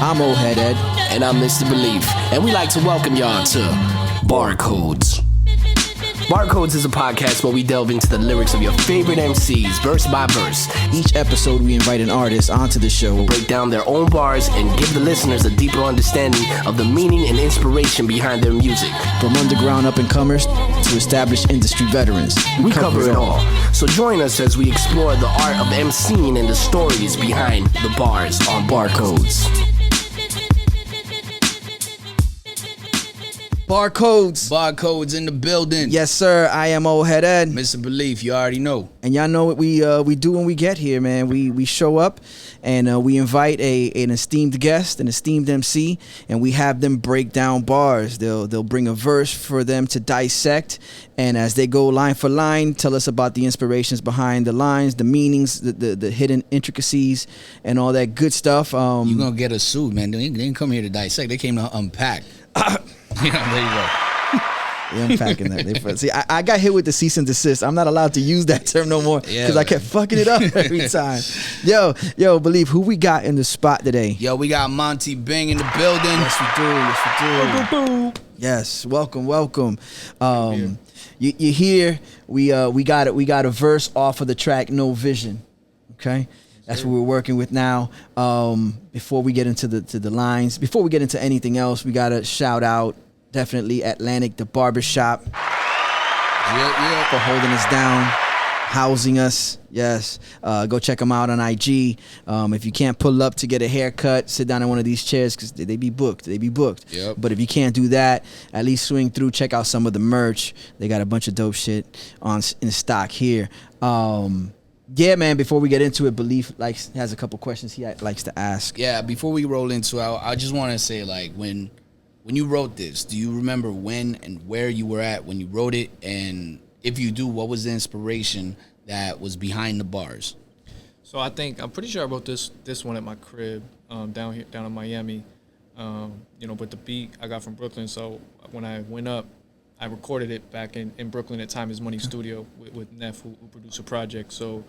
I'm Old Head Ed. And I'm Mr. Belief. And we like to welcome y'all to Barcodes. Barcodes is a podcast where we delve into the lyrics of your favorite MCs, verse by verse. Each episode, we invite an artist onto the show, break down their own bars, and give the listeners a deeper understanding of the meaning and inspiration behind their music. From underground up-and-comers to established industry veterans. We cover it all. So join us as we explore the art of emceeing and the stories behind the bars on Barcodes. Barcodes in the building. Yes, sir. I am Old Head Ed. Mr. Belief, you already know. And y'all know what we do when we get here, man. We show up and we invite an esteemed guest, an esteemed MC, and we have them break down bars. They'll bring a verse for them to dissect, and as they go line for line, tell us about the inspirations behind the lines, the meanings, the hidden intricacies, and all that good stuff. You're gonna get a suit, man. They didn't come here to dissect. They came to unpack. Yeah, there you go. Yeah, unpacking that. See, I got hit with the cease and desist. I'm not allowed to use that term no more because I kept fucking it up every time. Yo, Believe, who we got in the spot today? Yo, we got Monty Bing in the building. Yes, we do. Yes, welcome. You hear? We got a verse off of the track No Vision. Okay. That's what we're working with now. Before we get into the lines, before we get into anything else, we gotta shout out definitely Atlantic, the barbershop, for holding us down, housing us. Yes, go check them out on IG. If you can't pull up to get a haircut, sit down in one of these chairs because they be booked. Yep. But if you can't do that, at least swing through, check out some of the merch. They got a bunch of dope shit in stock here. Yeah, man, before we get into it, Belief has a couple questions he likes to ask. Yeah, before we roll into it, I just want to say, like, when you wrote this, do you remember when and where you were at when you wrote it? And if you do, what was the inspiration that was behind the bars? So I'm pretty sure I wrote this one at my crib down in Miami. But the beat I got from Brooklyn. So when I went up, I recorded it back in Brooklyn at Time Is Money Studio with Neff, who produced a project. So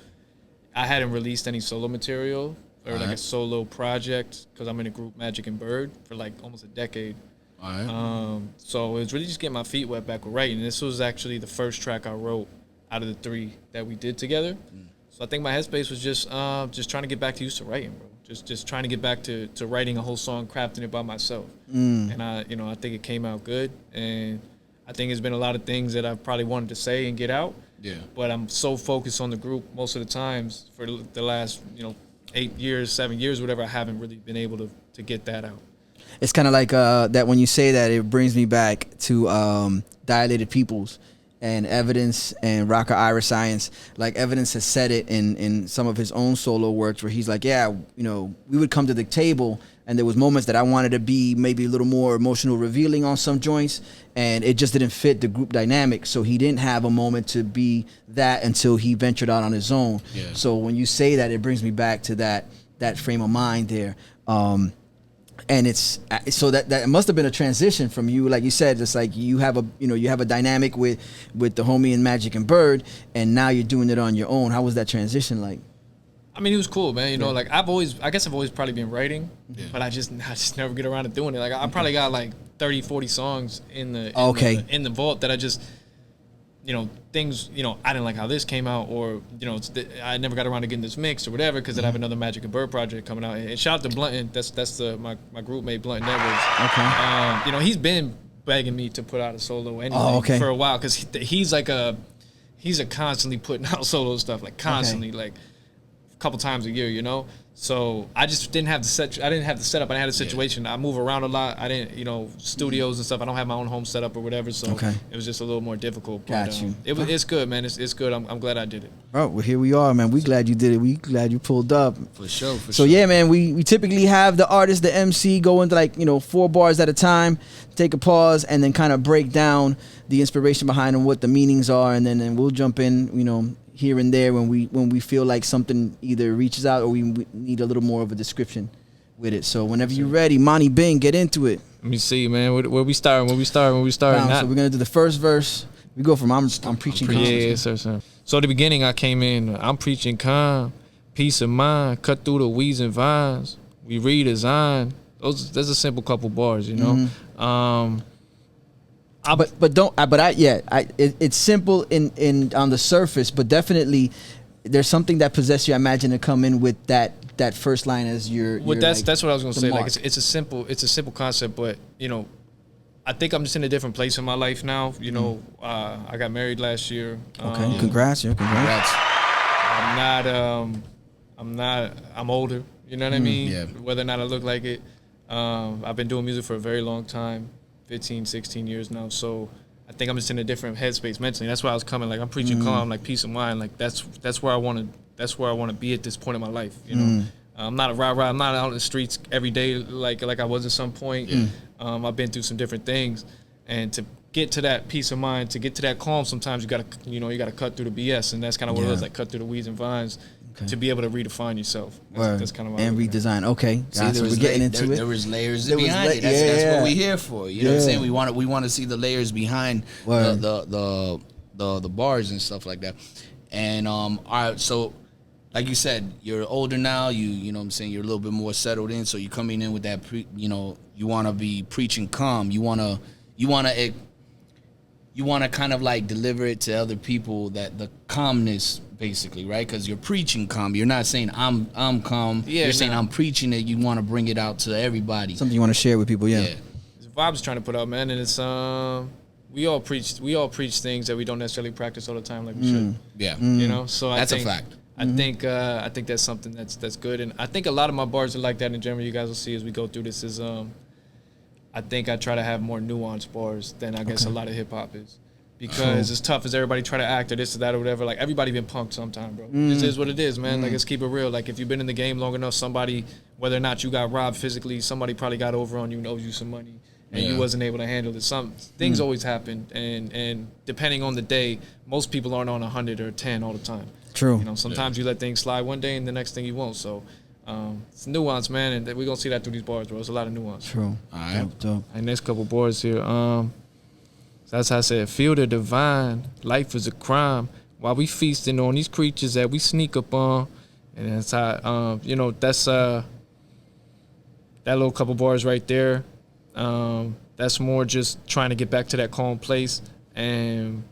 I hadn't released any solo material or like a solo project because I'm in a group, Majik and Brrrd, for like almost a decade. All right. So it was really just getting my feet wet back with writing. This was actually the first track I wrote out of the three that we did together. So I think my headspace was just trying to get back to used to writing, bro. Just trying to get back to writing a whole song, crafting it by myself. And I think it came out good. And I think there's been a lot of things that I probably wanted to say and get out. Yeah. But I'm so focused on the group most of the times for the last 8 years, 7 years, whatever. I haven't really been able to get that out. It's kind of like that when you say that, it brings me back to Dilated Peoples and Evidence and Rocker Ira Science. Like Evidence has said it in some of his own solo works where he's like, we would come to the table and there was moments that I wanted to be maybe a little more emotional revealing on some joints and it just didn't fit the group dynamic. So he didn't have a moment to be that until he ventured out on his own. Yeah. So when you say that, it brings me back to that frame of mind there. And it's so that must have been a transition from you, like you said. It's like you have a dynamic with the homie and Majik and Brrrd, and now you're doing it on your own. How was that transition like? I mean, it was cool, man. Like I guess I've always probably been writing, but I just never get around to doing it. Like I probably got like 30, 40 songs in the vault that I just. Things, I didn't like how this came out, or, I never got around to getting this mixed or whatever, because I have another Majik and Brrrd project coming out. And shout out to Blunton, that's my group mate, Blunton Edwards. Okay. He's been begging me to put out a solo anyway for a while, because he's a constantly putting out solo stuff, like constantly, like a couple times a year, So I just didn't have the setup. I had a situation. I move around a lot. I didn't, studios and stuff. I don't have my own home setup or whatever. So it was just a little more difficult. But, it's good, man. It's good. I'm glad I did it. Bro, well, here we are, man. We glad you did it. We glad you pulled up. For sure. So yeah, man, we typically have the artist, the MC, go into 4 bars at a time, take a pause, and then kind of break down the inspiration behind them, what the meanings are, and then we'll jump in, here and there when we feel like something either reaches out or we need a little more of a description with it. So whenever you're ready, Monty Bing, get into it. Let me see, man. Where we starting? So we're gonna do the first verse. We go from I'm preaching calm. Yeah, sir. So at the beginning I came in, I'm preaching calm, peace of mind, cut through the weeds and vines. We redesign, There's a simple couple bars, you know. It's simple in on the surface, but definitely there's something that possesses you. I imagine to come in with that first line as your. Well, that's what I was gonna say. Mark. Like it's a simple concept, but you know, I think I'm just in a different place in my life now. You know, I got married last year. Okay, congrats. I'm older. You know what I mean? Yeah. Whether or not I look like it. I've been doing music for a very long time, 15, 16 years now. So I think I'm just in a different headspace mentally. That's why I was coming. Like I'm preaching calm, like peace of mind. Like that's where I want to be at this point in my life. You know, I'm not a rah-rah. I'm not out in the streets every day like I was at some point. I've been through some different things, and to get to that peace of mind, to get to that calm, sometimes you gotta cut through the BS, and that's kind of what it was, like cut through the weeds and vines. Okay. To be able to redefine yourself. That's kind of and redesign. Okay, see, we're getting into it. There was layers behind it. That's what we're here for. You know what I'm saying? We want to see the layers behind the bars and stuff like that. And all right, so like you said, you're older now. You know what I'm saying? You're a little bit more settled in. So you're coming in with that. You want to be preaching calm. You want to kind of like deliver it to other people, that the calmness, basically, right? Because you're preaching calm. You're not saying I'm calm. Yeah, you're saying I'm preaching it. You want to bring it out to everybody. Something you want to share with people. Yeah. It's vibes trying to put out, man, and it's we all preach things that we don't necessarily practice all the time like we should. Yeah. You know, so that's I think, a fact. I think that's something that's good, and I think a lot of my bars are like that in general. You guys will see as we go through this. Is I think I try to have more nuanced bars than I guess a lot of hip hop is. Because as tough as everybody try to act or this or that or whatever, like everybody been punked sometime, bro. This is what it is, man. Like let's keep it real. Like if you've been in the game long enough, somebody, whether or not you got robbed physically, somebody probably got over on you and owes you some money, and you wasn't able to handle it. Some things always happen, and depending on the day, most people aren't on 100 or 10 all the time. True. You know, sometimes you let things slide one day, and the next thing you won't. So it's nuance, man, and we're gonna see that through these bars, bro. It's a lot of nuance. True. All right. Dope. And next couple bars here. That's how I said, feel the divine. Life is a crime. While we feasting on these creatures that we sneak up on. And that's how, that's that little couple bars right there. That's more just trying to get back to that calm place. And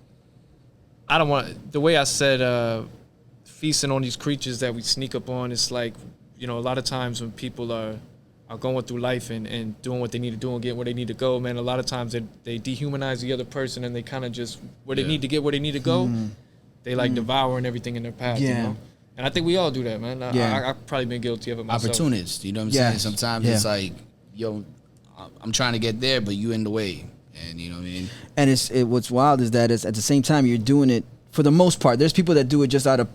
I don't want, the way I said, feasting on these creatures that we sneak up on, it's like, a lot of times when people are going through life and doing what they need to do and getting where they need to go, man, a lot of times they dehumanize the other person, and they kind of just, where they need to get where they need to go, they like devouring everything in their path, you know? And I think we all do that, man. I've probably been guilty of it myself. Opportunist, you know what I'm saying? Sometimes it's like, yo, I'm trying to get there, but you in the way, and you know what I mean? And what's wild is that at the same time you're doing it, for the most part, there's people that do it just out of,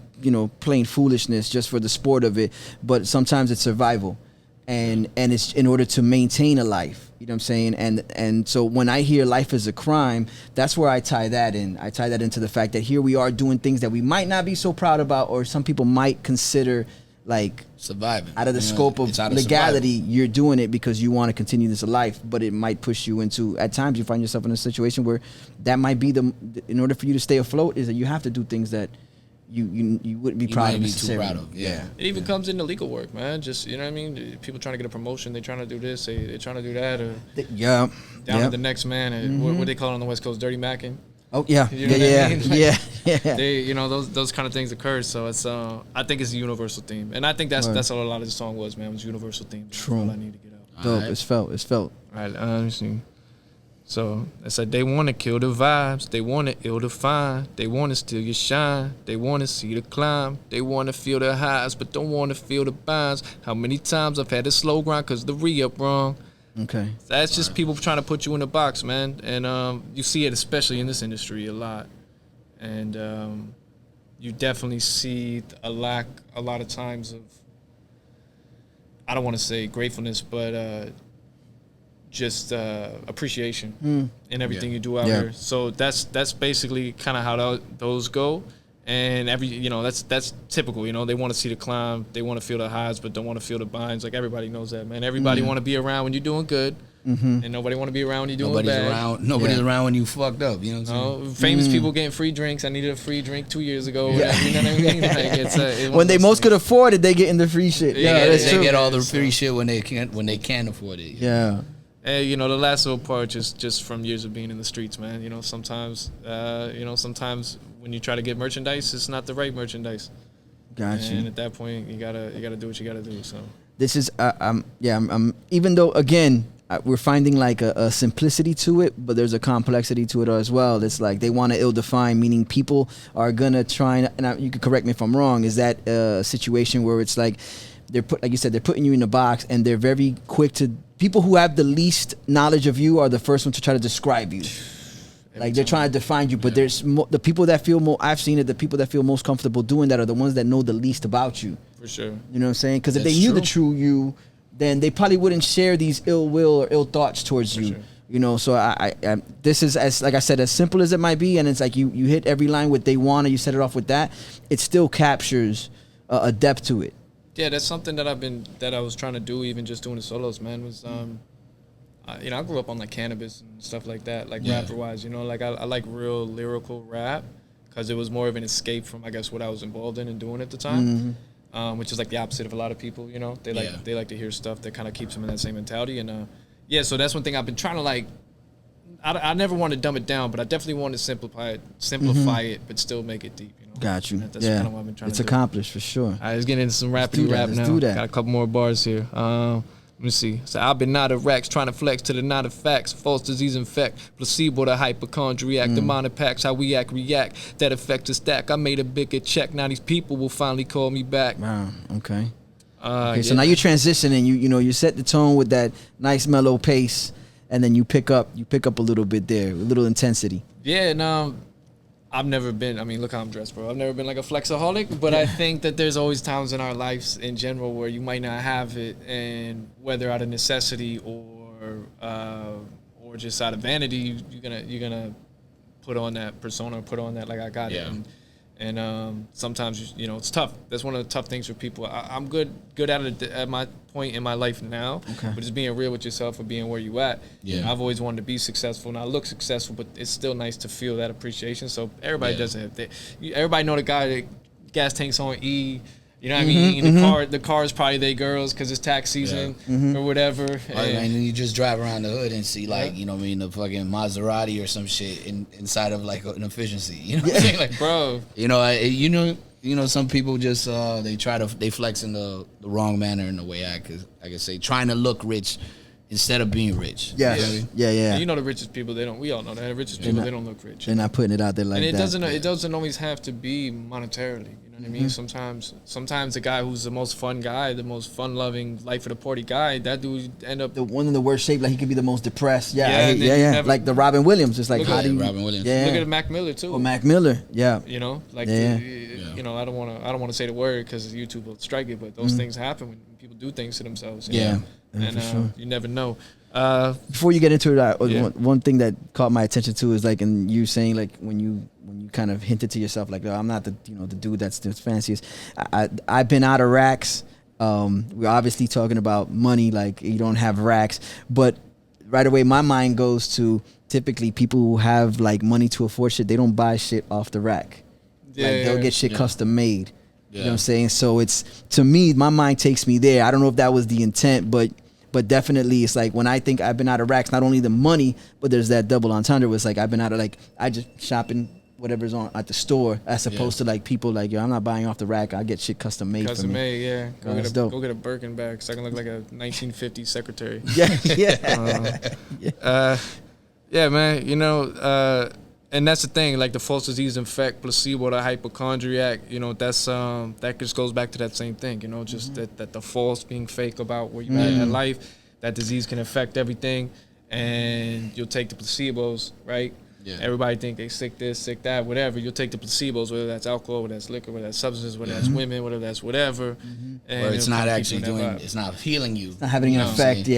plain foolishness, just for the sport of it, but sometimes it's survival. And it's in order to maintain a life, you know what I'm saying? And so when I hear life is a crime, that's where I tie that in. I tie that into the fact that here we are doing things that we might not be so proud about, or some people might consider like surviving out of the scope of legality. You're doing it because you want to continue this life, but it might push you into, at times you find yourself in a situation where that might be in order for you to stay afloat, is that you have to do things that you wouldn't be proud of necessarily. Yeah. It even comes into legal work, man. Just, you know what I mean? People trying to get a promotion, they trying to do this, they're trying to do that, or down to the next man, and what they call it on the West Coast, dirty macking. Oh yeah, you know what I mean? Like, yeah. They, those kind of things occur. So it's, I think it's a universal theme, and I think that's what a lot of the song was, man. It was a universal theme. True. That's all I need to get out. Dope. Right. It's felt. All right. Let me see. So I said they want to kill the vibes, they want to ill define, they want to steal your shine, they want to see the climb, they want to feel the highs, but don't want to feel the binds. How many times I've had to slow grind because the re-up wrong. Okay. That's just people trying to put you in a box, man. And you see it especially in this industry a lot. And you definitely see a lack a lot of times of, I don't want to say gratefulness, but just appreciation in everything you do out here. So that's basically kind of how those go. And that's typical. They want to see the climb, they want to feel the highs, but don't want to feel the binds. Like everybody knows that, man. Everybody want to be around when you're doing good, and nobody want to be around when you're doing bad. Nobody's around when you fucked up. You know what I'm saying? Famous people getting free drinks. I needed a free drink 2 years ago. Yeah. You know what I mean? Like when they most could afford it, they getting the free shit. Yeah, they get all the free shit when they can afford it. Yeah. And the last little part just from years of being in the streets, man. Sometimes when you try to get merchandise, it's not the right merchandise. Gotcha. And at that point, you gotta do what you gotta do. So this is I'm even though again we're finding like a simplicity to it, but there's a complexity to it as well. It's like they want to ill-define, meaning people are gonna try and you can correct me if I'm wrong. Is that a situation where it's like like you said, they're putting you in a box and they're very quick to people who have the least knowledge of you are the first one to try to describe you. Like they're trying to define you, but there's the people that feel more. I've seen it. The people that feel most comfortable doing that are the ones that know the least about you. For sure. You know what I'm saying? Because if they knew the true you, then they probably wouldn't share these ill will or ill thoughts towards you. Sure. So I this is, as like I said, as simple as it might be, and it's like you hit every line with they want, and you set it off with that. It still captures a depth to it. Yeah, that's something that I was trying to do, even just doing the solos, man. Was I grew up on like cannabis and stuff like that, like rapper wise. Like I like real lyrical rap because it was more of an escape from, I guess, what I was involved in and doing at the time, which is like the opposite of a lot of people. They like to hear stuff that kind of keeps them in that same mentality. And so that's one thing I've been trying to like. I never want to dumb it down, but I definitely want to simplify it, but still make it deep. Got you. That's kind of what I've been trying to do. It's accomplished for sure. All right, let's get into some rappity rap now. Let's do that. Got a couple more bars here. Let me see. So I've been out of racks, trying to flex to the not of facts. False disease infect, placebo the hypochondriac. The minor packs, how we react. That affects the stack. I made a bigger check. Now these people will finally call me back. Wow. Okay. So now you're transitioning. You set the tone with that nice mellow pace, and then you pick up a little bit there, a little intensity. Yeah. And I've never been, look how I'm dressed, bro. I've never been like a flexaholic, but I think that there's always times in our lives in general where you might not have it, and whether out of necessity or just out of vanity, you're gonna put on that persona, put on that like I got it. And sometimes it's tough. That's one of the tough things for people. I'm good at it at my point in my life now. Okay. But just being real with yourself and being where you at. Yeah. I've always wanted to be successful, and I look successful, but it's still nice to feel that appreciation. So everybody does it. Everybody know the guy that gas tanks on E. You know what I mean? The car is probably they girls because it's tax season or whatever. And then you just drive around the hood and see like, the fucking Maserati or some shit inside of like an efficiency. You know what I'm saying? Like, bro. Some people just they flex in the wrong manner in the way I could say, trying to look rich instead of being rich. Yes. Yeah. The richest people, we all know that. The richest people, they don't look rich. They're not putting it out there like that. And it doesn't always have to be monetarily. You know what I mean? Sometimes the guy who's the most fun guy, the most fun-loving, life of the party guy, that dude end up the one in the worst shape. Like he could be the most depressed. Yeah. Like the Robin Williams. It's like Robin Williams. Yeah. Look at Mac Miller too. Or Mac Miller. Yeah. I don't want to say the word because YouTube will strike it, but those things happen when people do things to themselves. And you never know. Before you get into it, one thing that caught my attention too is like, and you saying like when you kind of hinted to yourself like, I'm not the dude that's the fanciest. I've been out of racks. We're obviously talking about money, like you don't have racks, but right away my mind goes to typically people who have like money to afford shit. They don't buy shit off the rack. They'll get shit custom made. You know what I'm saying? So it's, to me, my mind takes me there. I don't know if that was the intent, but definitely it's like when I think I've been out of racks, not only the money, but there's that double entendre where it's like I've been out of like, I just shopping whatever's on at the store as opposed to like people like, I'm not buying off the rack. I get shit custom made for me. Custom made, yeah. Go get a Birkin bag so I can look like a 1950s secretary. Yeah, man, and that's the thing, like the false disease infect, placebo, the hypochondriac, that's that just goes back to that same thing, just that the false being fake about where you at in life, that disease can affect everything, and you'll take the placebos, right? Yeah. Everybody think they sick this, sick that, whatever. You'll take the placebos, whether that's alcohol, whether that's liquor, whether that's substances, whether that's women, whether that's whatever. And or it's not actually it's not healing you. It's not having an effect,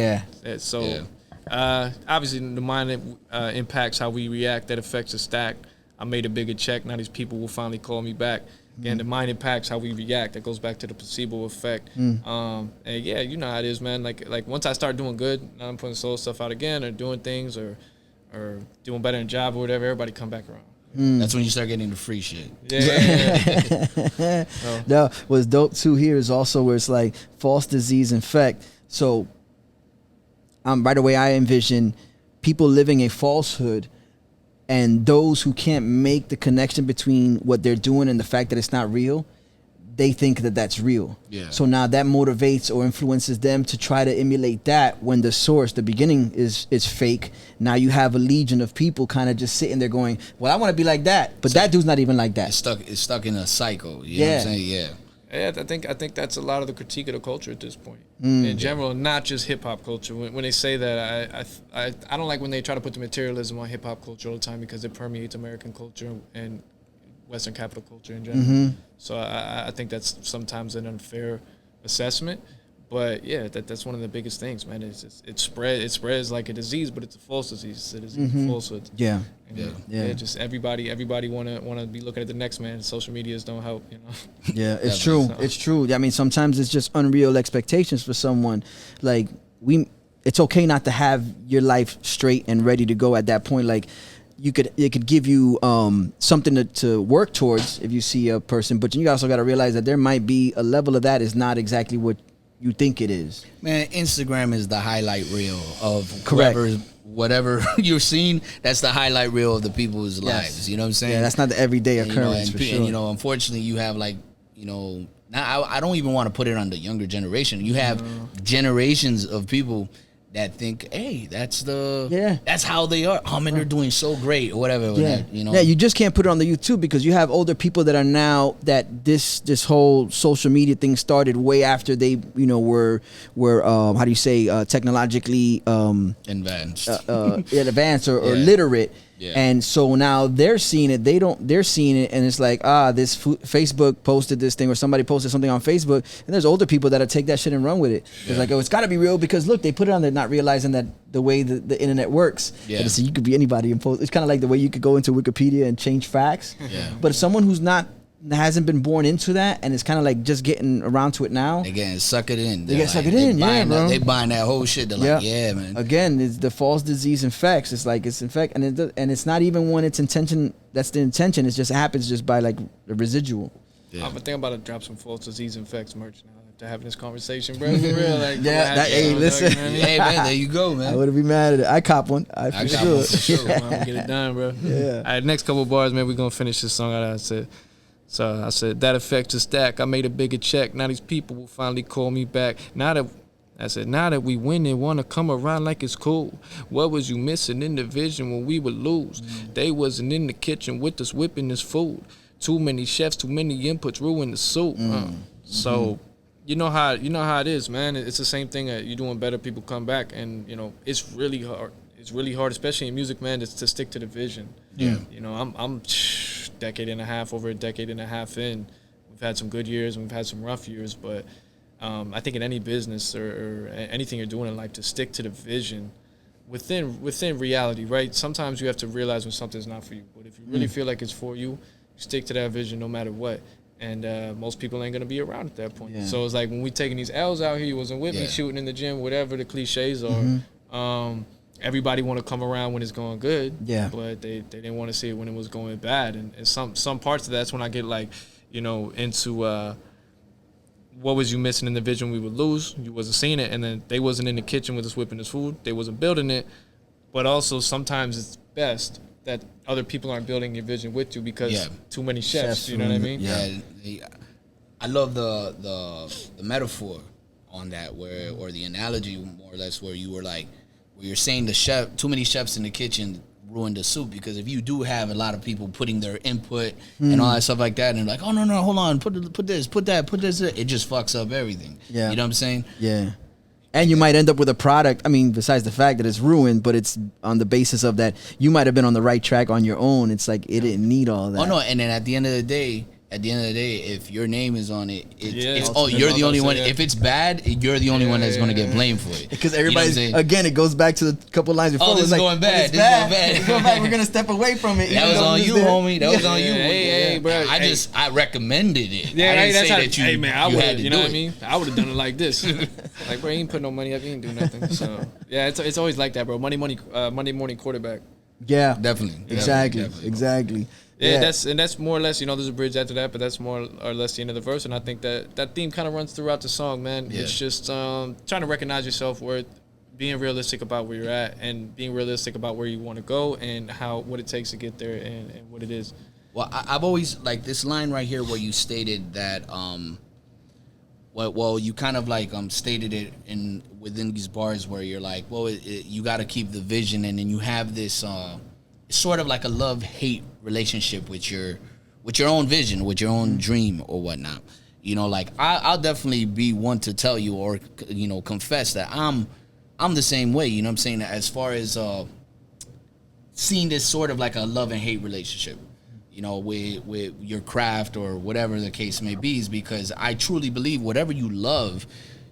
obviously the mind impacts how we react. That affects the stack. I made a bigger check. Now these people will finally call me back. Again, the mind impacts how we react. That goes back to the placebo effect. And yeah, you know how it is, man. Like once I start doing good, now I'm putting solo stuff out again, or doing things, or doing better in job or whatever. Everybody come back around. That's when you start getting the free shit. Yeah. No, what's dope too here is also where it's like false disease infect. So, right away I envision people living a falsehood, and those who can't make the connection between what they're doing and the fact that it's not real, they think that that's real. Yeah. So now that motivates or influences them to try to emulate that when the source, the beginning is fake. Now you have a legion of people kind of just sitting there going, well, I want to be like that. But that dude's not even like that. It's stuck in a cycle. You know what I'm saying? Yeah. Yeah, I think that's a lot of the critique of the culture at this point. In general, not just hip hop culture. When they say that, I don't like when they try to put the materialism on hip hop culture all the time, because it permeates American culture and Western capital culture in general. So I think that's sometimes an unfair assessment. But yeah, that's one of the biggest things, man. It spreads like a disease, but it's a false disease. It is a falsehood. Yeah. Yeah. Just everybody wanna be looking at the next man. Social medias don't help, you know. Yeah, it's true. It's true. I mean, sometimes it's just unreal expectations for someone. Like it's okay not to have your life straight and ready to go at that point. Like it could give you something to work towards if you see a person, but you also got to realize that there might be a level of that is not exactly what you think it is. Man, Instagram is the highlight reel of Correct. Whatever you're seeing. That's the highlight reel of the people's lives. You know what I'm saying? Yeah, that's not the everyday occurrence, for sure. And, you know, unfortunately, you have now I don't even want to put it on the younger generation. You have generations of people that think, hey, that's how they are. Oh man, they're doing so great or whatever. Yeah. You know. Yeah, you just can't put it on the YouTube because you have older people that are now that this whole social media thing started way after they, were how do you say, technologically advanced, advanced or literate. Yeah. And so now they're seeing it. They're seeing it, and it's like, this Facebook posted this thing, or somebody posted something on Facebook, and there's older people that'll take that shit and run with it. It's like, it's got to be real because look, they put it on there, not realizing that the way the internet works. Yeah. So you could be anybody and post. It's kind of like the way you could go into Wikipedia and change facts. Yeah. But if someone who's hasn't been born into that and it's kind of like just getting around to it now. They getting suck it in. They get suck it in, bro. They buying that whole shit. They're like, yeah, man. Again, it's the false disease infects. It's like it's infect, and it's not even when it's intention. That's the intention. It just happens just by like the residual. Yeah. I'm thinking about to drop some false disease infects merch now after having this conversation, bro. For real, like hey, listen, hey man, there you go, man. I wouldn't be mad at it. I cop one. I for sure. I'm gonna get it done, bro. Yeah. All right, next couple bars, man. We're gonna finish this song out. I said, that affects a stack. I made a bigger check. Now these people will finally call me back. Now that we win, they want to come around like it's cool. What was you missing in the vision when we would lose? They wasn't in the kitchen with us whipping this food. Too many chefs, too many inputs, ruin the soup. So you know how it is, man. It's the same thing. You're doing better, people come back, and it's really hard. It's really hard, especially in music, man, to stick to the vision. Yeah. I'm over a decade and a half in. We've had some good years and we've had some rough years, but I think in any business or anything you're doing in life, to stick to the vision within reality, right? Sometimes you have to realize when something's not for you, but if you really feel like it's for you, you stick to that vision no matter what. And most people ain't gonna be around at that point. Yeah. So it's like when we taking these L's out here, you wasn't with me, shooting in the gym, whatever the cliches are. Everybody want to come around when it's going good, but they didn't want to see it when it was going bad. And some parts of that's when I get like, into what was you missing in the vision we would lose? You wasn't seeing it, and then they wasn't in the kitchen with us whipping this food. They wasn't building it. But also sometimes it's best that other people aren't building your vision with you because too many chefs. You know what I mean? Yeah. I love the metaphor on that, or the analogy more or less, where you were like, where you're saying too many chefs in the kitchen ruined the soup, because if you do have a lot of people putting their input and all that stuff like that, and like, oh no, hold on, put this, put that, put this, it just fucks up everything. Yeah. You know what I'm saying? Yeah. And you might end up with a product, I mean, besides the fact that it's ruined, but it's on the basis of that you might have been on the right track on your own. It's like it didn't need all that. Oh no, and then at the end of the day, at the end of the day, if your name is on it, it's ultimately, you're the only one. yeah. If it's bad, you're the only one that's going to get blamed for it. Because everybody's, again, it goes back to the couple lines before. Oh, this is going bad. This is going bad. It's going bad. We're going to step away from it. That was on you, homie. That was on you. Hey, bro. I recommended it. Yeah, I didn't that's say how, that you. hey, man, I you would. had to You know do what I it. mean? I would have done it like this. Like, bro, he ain't put no money up. He ain't do nothing. So yeah, it's always like that, bro. Monday morning quarterback. Yeah, Definitely. Exactly. Yeah, that's more or less, there's a bridge after that, but that's more or less the end of the verse, and I think that theme kind of runs throughout the song, man. Yeah. It's just trying to recognize your self-worth, being realistic about where you're at, and being realistic about where you want to go, and what it takes to get there, and what it is. Well, I've always, like, this line right here where you stated that, well, you kind of, like, stated it within these bars where you're like, well, you got to keep the vision, and then you have this, sort of like a love-hate relationship with your own vision, with your own dream or whatnot. Like, I'll definitely be one to tell you or, confess that I'm the same way, you know what I'm saying, as far as seeing this sort of like a love and hate relationship, with your craft or whatever the case may be, is because I truly believe whatever you love,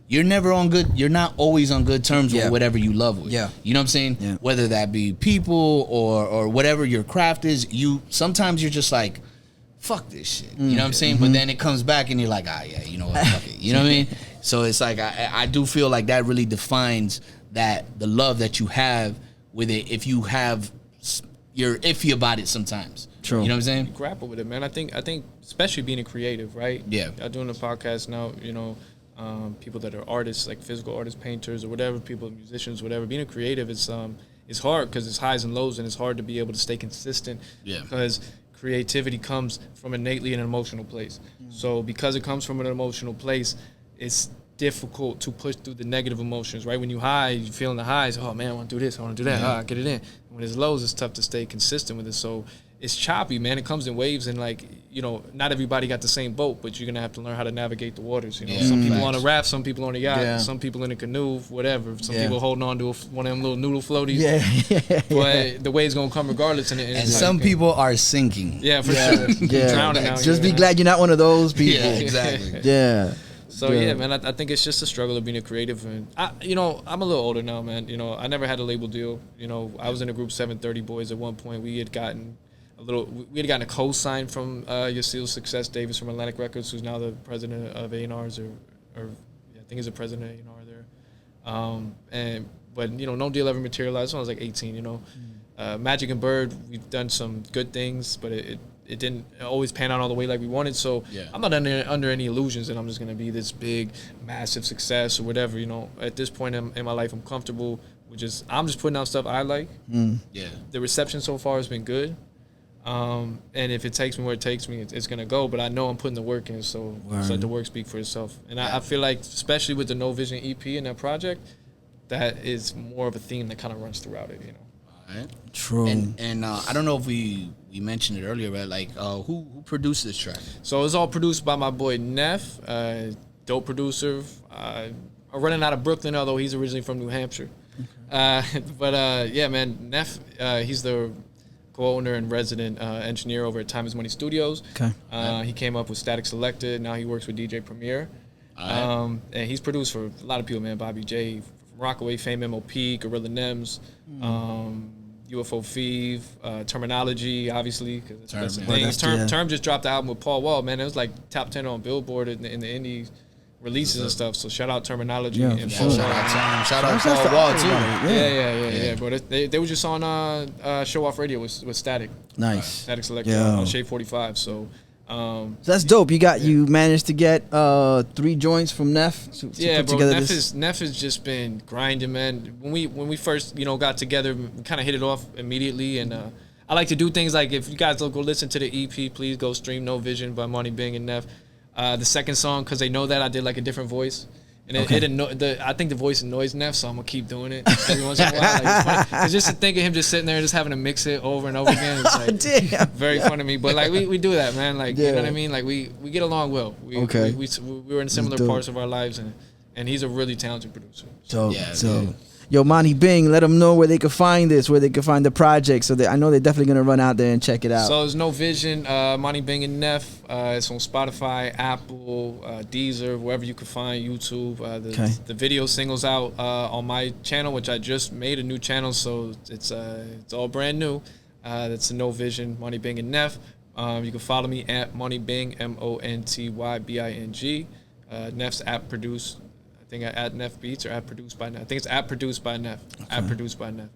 you're not always on good terms with whatever you love with. Yeah. You know what I'm saying? Yeah. Whether that be people or whatever your craft is, sometimes you're just like, fuck this shit. You know what I'm saying? But then it comes back and you're like, yeah, you know what, fuck it. You know what I mean? So it's like, I do feel like that really defines the love that you have with it, if you're iffy about it sometimes. True. You know what I'm saying? Grapple with it, man. I think especially being a creative, right? Yeah. I'm doing a podcast now, people that are artists, like physical artists, painters, or whatever, musicians, whatever. Being a creative is hard because it's highs and lows, and it's hard to be able to stay consistent. Yeah. Because creativity comes from innately an emotional place. So because it comes from an emotional place, it's difficult to push through the negative emotions, right? When you high, you're feeling the highs. Oh man, I want to do this, I want to do that. Get it in. When it's lows, it's tough to stay consistent with it. So it's choppy, man. It comes in waves, and like, not everybody got the same boat, but you're gonna have to learn how to navigate the waters. Some people on a raft, some people on a yacht, some people in a canoe, whatever. Some people holding on to one of them little noodle floaties. But the wave's gonna come regardless. And some people are sinking. Yeah, for sure. Drowning out Just here, be glad you're not one of those people. Yeah, exactly. Yeah. So yeah, man, I think it's just a struggle of being a creative, and I'm a little older now, man. I never had a label deal. I was in a group 730 Boys at one point. We had gotten a co-sign from Yasiel Success Davis from Atlantic Records, who's now the president of A&Rs, or I think he's the president of A&R there. But no deal ever materialized when I was like 18. Majik and Brrrd, we've done some good things, but it didn't always pan out all the way like we wanted. So I'm not under any illusions that I'm just gonna be this big, massive success or whatever. At this point in my life, I'm comfortable with I'm just putting out stuff I like. Yeah. The reception so far has been good. And if it takes me where it takes me, it's gonna go. But I know I'm putting the work in, so let the work speak for itself. And I feel like, especially with the No Vision EP and that project, that is more of a theme that kind of runs throughout it. All right. True. And I don't know if we mentioned it earlier, but like, who produced this track? So it's all produced by my boy Neff, dope producer. Running out of Brooklyn, although he's originally from New Hampshire. Yeah, man, Neff, he's the co-owner and resident engineer over at Time is Money Studios. Okay. He came up with Static Selected. Now he works with DJ Premier. And he's produced for a lot of people, man. Bobby J from Rockaway, Fame MOP, Gorilla Nems, UFO Feeve, Terminology, obviously, because that's the thing. Term just dropped the album with Paul Wall, man. It was like top 10 on Billboard in the indie releases and stuff. So shout out Terminology and Paul Wall. Shout out Paul Wall too. Yeah. But they were just on Show Off Radio with Static. Nice. Static Selected on Shade 45. So that's dope. You managed to get 3 joints from Neff to put together Neff has just been grinding, man. When we first got together, we kind of hit it off immediately, and I like to do things like, if you guys go listen to the EP, please go stream No Vision by Monty Bing and Neff. The second song, because they know that I did like a different voice. And I think the voice annoys Neff, so I'm going to keep doing it every once in a while. Like, it's funny. It's just to think of him just sitting there just having to mix it over and over again. It's like very funny to me. But like we do that, man. Like, you know what I mean? Like we get along well. We were in similar parts of our lives, and he's a really talented producer. So Yo, Monty Bing, let them know where they can find this, where they can find the project. So I know they're definitely gonna run out there and check it out. So it's No Vision, Monty Bing Neff. It's on Spotify, Apple, Deezer, wherever you can find YouTube. The video singles out on my channel, which I just made a new channel, so it's all brand new. That's No Vision, Monty Bing Neff. You can follow me at Monty Bing, MONTYBING. Neff's at Produce. I think at Neff Beats or at Produced by Neff. I think it's at Produced by Neff. Okay. At Produced by Neff.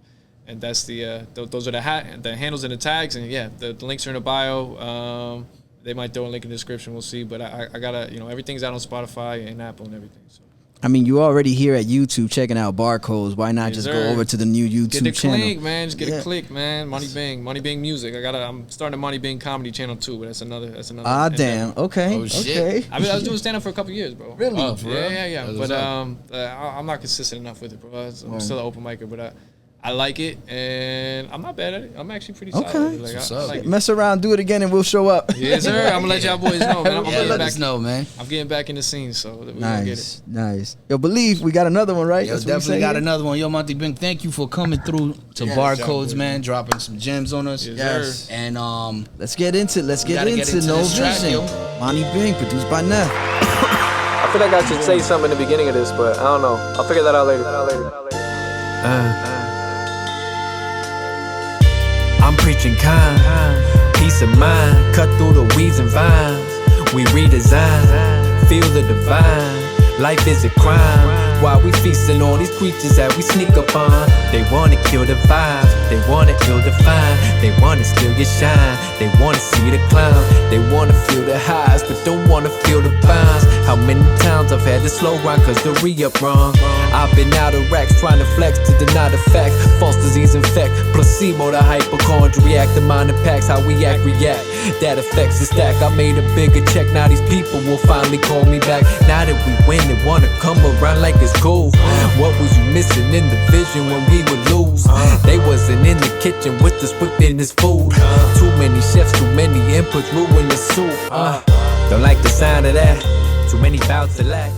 And that's the those are the handles and the tags, and yeah, the links are in the bio. They might throw a link in the description. We'll see. But I gotta, everything's out on Spotify and Apple and everything. So. I mean, you already here at YouTube checking out Barcodes. Why not just go over to the new YouTube channel? Get the click, man. Just get a click, man. Monty Bing Music. I'm starting a Monty Bing comedy channel too, but that's another. Ah, damn. Okay. Oh, shit. Okay. I was doing stand up for a couple years, bro. Really? Oh, for real? Yeah. But I'm not consistent enough with it, bro. I'm still an open micer, but I like it, and I'm not bad at it. I'm actually pretty solid. Okay. Like, I like it. Mess around, do it again, and we'll show up. Yes, sir. I'm gonna let y'all boys know, man. Let us know, man. I'm getting back in the scene, so we're gonna get it. Nice. Yo, Believe we got another one, right? Yo, definitely got another one. Yo, Monty Bing, thank you for coming through to Barcodes, man, dropping some gems on us. Yes. And let's get into No Vision. Monty Bing, produced by Neff. I feel like I should say something in the beginning of this, but I don't know. I'll figure that out later. I'm preaching kind, peace of mind, cut through the weeds and vines. We redesign, feel the divine. Life is a crime. While we feasting on these creatures that we sneak upon. They wanna kill the vibes, they wanna ill define. They wanna steal your shine, they wanna see the climb. They wanna feel the highs, but don't wanna feel the vines. How many times I've had to slow run cause the re-up wrong. I've been out of racks trying to flex to deny the facts. False disease infect, placebo the hypochondriac. The mind impacts how we react. That affects the stack. I made a bigger check, now these people will finally call me back. Now that we win, they wanna come around like it's cool. What was you missing in the vision when we would lose? They wasn't in the kitchen with us whipping this food. Too many chefs, too many inputs, ruin the soup. Don't like the sound of that. Too many bouts to lack.